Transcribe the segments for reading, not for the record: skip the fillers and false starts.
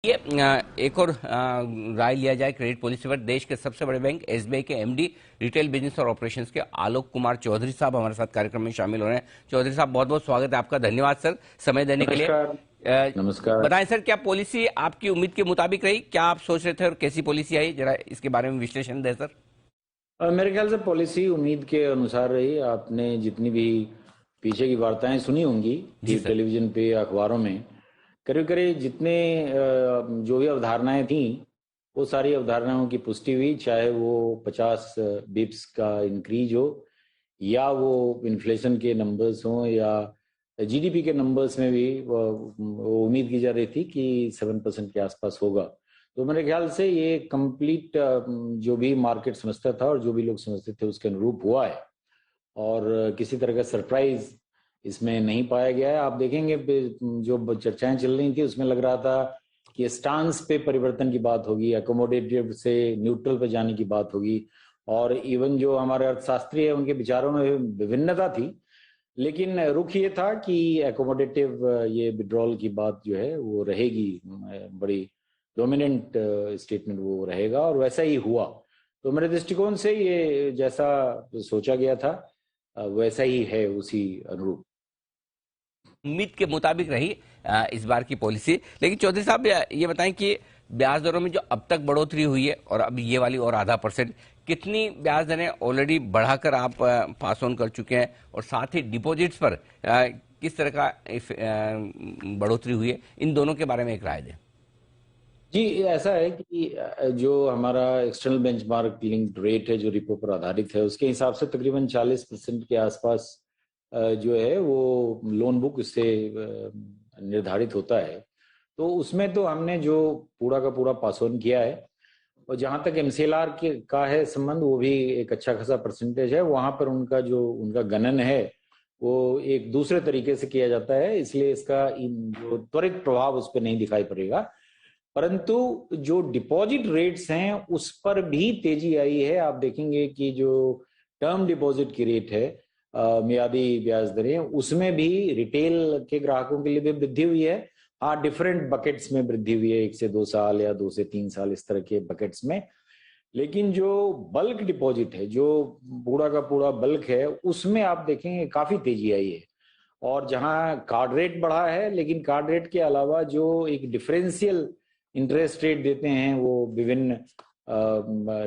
ये एक और राय लिया जाए क्रेडिट पॉलिसी पर। देश के सबसे बड़े बैंक एसबीआई के एमडी रिटेल बिजनेस और ऑपरेशंस के आलोक कुमार चौधरी साहब हमारे साथ कार्यक्रम में शामिल हो रहे हैं। चौधरी साहब, बहुत बहुत स्वागत है आपका। धन्यवाद सर समय देने के लिए। नमस्कार। बताएं सर, क्या पॉलिसी आपकी उम्मीद के मुताबिक रही? क्या आप सोच रहे थे और कैसी पॉलिसी आई, जरा इसके बारे में विश्लेषण दें सर। मेरे ख्याल से पॉलिसी उम्मीद के अनुसार रही। आपने जितनी भी पीछे की वार्ताएं सुनी होंगी टेलीविजन पे, अखबारों में, करीब करीब जितने जो भी अवधारणाएं थी, वो सारी अवधारणाओं की पुष्टि हुई। चाहे वो 50 बिप्स का इंक्रीज हो, या वो इन्फ्लेशन के नंबर्स हों, या जीडीपी के नंबर्स में भी वो उम्मीद की जा रही थी कि 7% के आसपास होगा। तो मेरे ख्याल से ये कंप्लीट जो भी मार्केट समझता था और जो भी लोग समझते थे उसके अनुरूप हुआ है, और किसी तरह का सरप्राइज इसमें नहीं पाया गया है। आप देखेंगे जो चर्चाएं चल रही थी उसमें लग रहा था कि स्टांस पे परिवर्तन की बात होगी, अकोमोडेटिव से न्यूट्रल पे जाने की बात होगी, और इवन जो हमारे अर्थशास्त्री है उनके विचारों में विभिन्नता थी, लेकिन रुख ये था कि एकोमोडेटिव ये विड्रॉल की बात जो है वो रहेगी, बड़ी डोमिनेंट स्टेटमेंट वो रहेगा, और वैसा ही हुआ। तो मेरे दृष्टिकोण से ये जैसा सोचा गया था वैसा ही है, उसी अनुरूप उम्मीद के मुताबिक रही इस बार की पॉलिसी। लेकिन चौधरी साहब, ये बताएं कि ब्याज दरों में जो अब तक बढ़ोतरी हुई है और अब ये वाली और ½ %, कितनी ब्याज दरें ऑलरेडी बढ़ाकर आप पास ऑन कर चुके हैं, और साथ ही डिपॉजिट्स पर किस तरह का बढ़ोतरी हुई है, इन दोनों के बारे में एक राय दें। जी, ऐसा है कि जो हमारा एक्सटर्नल बेंचमार्क लिंक्ड रेट है, जो रिपो पर आधारित है, उसके हिसाब से तकरीबन 40% के आसपास जो है वो लोन बुक उससे निर्धारित होता है। तो उसमें तो हमने जो पूरा का पूरा पास ऑन किया है, और जहां तक एमसीएलआर का है संबंध, वो भी एक अच्छा खासा परसेंटेज है। वहां पर उनका गणन है वो एक दूसरे तरीके से किया जाता है, इसलिए इसका जो त्वरित प्रभाव उस पर नहीं दिखाई पड़ेगा। परंतु जो डिपॉजिट रेट्स हैं उस पर भी तेजी आई है। आप देखेंगे कि जो टर्म डिपॉजिट की रेट है, मियादी ब्याज दरें, उसमें भी रिटेल के ग्राहकों के लिए भी वृद्धि हुई है। हाँ, डिफरेंट बकेट्स में वृद्धि हुई है, 1 से 2 साल या 2 से 3 साल, इस तरह के बकेट्स में। लेकिन जो बल्क डिपॉजिट है, जो पूरा का पूरा बल्क है, उसमें आप देखेंगे काफी तेजी आई है। और जहां कार्ड रेट बढ़ा है, लेकिन कार्ड रेट के अलावा जो एक डिफरेंशियल इंटरेस्ट रेट देते हैं वो विभिन्न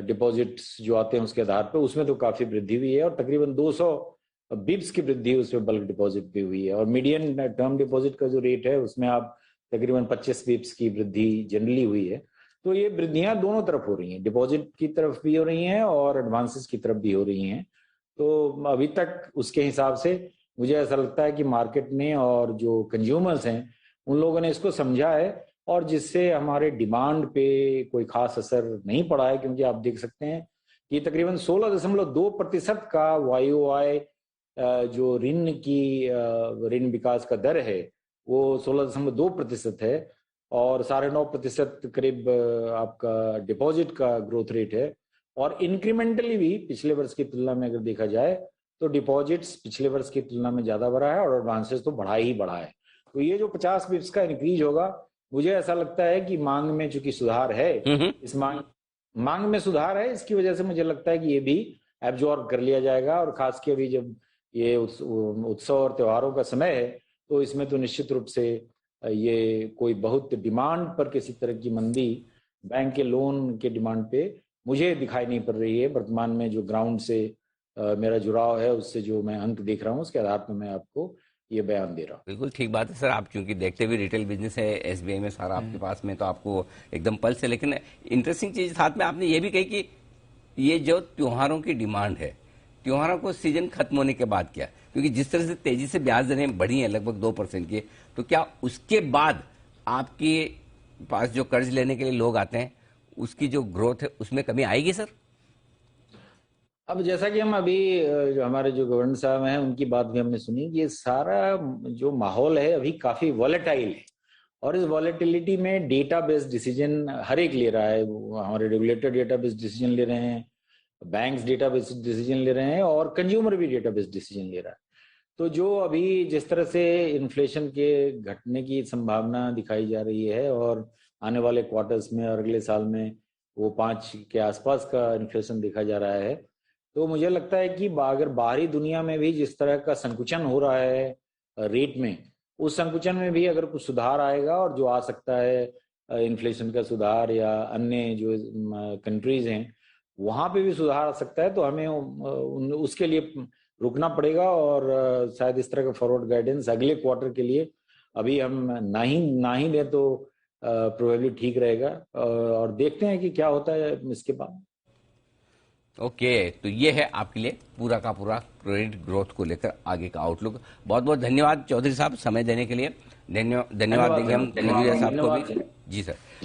डिपॉजिट्स जो आते हैं उसके आधार पर, उसमें तो काफी वृद्धि हुई है, और तकरीबन 200 बिप्स की वृद्धि उसमें बल्क डिपॉजिट भी हुई है। और मीडियन टर्म डिपॉजिट का जो रेट है उसमें आप तकरीबन 25 बिप्स की वृद्धि जनरली हुई है। तो ये वृद्धियां दोनों तरफ हो रही हैं, डिपॉजिट की तरफ भी हो रही हैं और एडवांसेस की तरफ भी हो रही हैं। तो अभी तक उसके हिसाब से मुझे ऐसा लगता है कि मार्केट ने और जो कंज्यूमर्स हैं उन लोगों ने इसको समझा है, और जिससे हमारे डिमांड पे कोई खास असर नहीं पड़ा है। क्योंकि आप देख सकते हैं कि तकरीबन 16.2% का YOY जो ऋण विकास का दर है वो 16.2% है, और 9.5% करीब आपका डिपॉजिट का ग्रोथ रेट है। और इंक्रीमेंटली भी पिछले वर्ष की तुलना में अगर देखा जाए तो डिपॉजिट्स पिछले वर्ष की तुलना में ज्यादा बढ़ा है, और एडवांसेस तो बढ़ा ही बढ़ा है। तो ये जो 50 बिप्स का इंक्रीज होगा, मुझे ऐसा लगता है कि मांग में चूंकि सुधार है, इस मांग में सुधार है, इसकी वजह से मुझे लगता है कि ये भी एब्जॉर्ब कर लिया जाएगा। और खास के अभी जब ये उत्सव और त्योहारों का समय है, तो इसमें तो निश्चित रूप से ये कोई बहुत डिमांड पर किसी तरह की मंदी बैंक के लोन के डिमांड पे मुझे दिखाई नहीं पड़ रही है। वर्तमान में जो ग्राउंड से मेरा जुड़ाव है, उससे जो मैं अंक देख रहा हूँ, उसके आधार पर मैं आपको ये बयान दे रहा हूँ। बिल्कुल ठीक बात है सर। आप क्योंकि देखते भी रिटेल बिजनेस है एसबीआई में सारा आपके पास में, तो आपको एकदम पल्स है। लेकिन इंटरेस्टिंग चीज साथ में आपने ये भी कही कि ये जो त्योहारों की डिमांड है, त्योहारों को सीजन खत्म होने के बाद क्या, क्योंकि जिस तरह से तेजी से ब्याज दरें बढ़ी हैं लगभग 2% की, तो क्या उसके बाद आपके पास जो कर्ज लेने के लिए लोग आते हैं उसकी जो ग्रोथ है उसमें कमी आएगी सर? अब जैसा कि हम अभी जो हमारे जो गवर्नर साहब हैं उनकी बात भी हमने सुनी, ये सारा जो माहौल है अभी काफी वॉलेटाइल है, और इस वॉलेटिलिटी में डेटा बेस्ड डिसीजन हर एक ले रहा है। हमारे रेगुलेटर डेटा बेस्ड डिसीजन ले रहे हैं, बैंक्स डेटा बेस्ड डिसीजन ले रहे हैं, और कंज्यूमर भी डेटा बेस्ड डिसीजन ले रहा है। तो जो अभी जिस तरह से इन्फ्लेशन के घटने की संभावना दिखाई जा रही है, और आने वाले क्वार्टर्स में और अगले साल में वो 5 के आसपास का इन्फ्लेशन देखा जा रहा है। तो मुझे लगता है कि अगर बाहरी दुनिया में भी जिस तरह का संकुचन हो रहा है रेट में, उस संकुचन में भी अगर कुछ सुधार आएगा और जो आ सकता है इन्फ्लेशन का सुधार या अन्य जो कंट्रीज हैं वहां पे भी सुधार आ सकता है, तो हमें उसके लिए रुकना पड़ेगा और शायद इस तरह का फॉरवर्ड गाइडेंस अगले क्वार्टर के लिए अभी हम ना ही दें तो प्रोबेबली ठीक रहेगा, और देखते हैं कि क्या होता है इसके बाद। ओके, तो ये है आपके लिए पूरा का पूरा क्रेडिट ग्रोथ को लेकर आगे का आउटलुक। बहुत बहुत धन्यवाद चौधरी साहब समय देने के लिए। धन्यवाद देंगे हम साहब को भी। जी सर।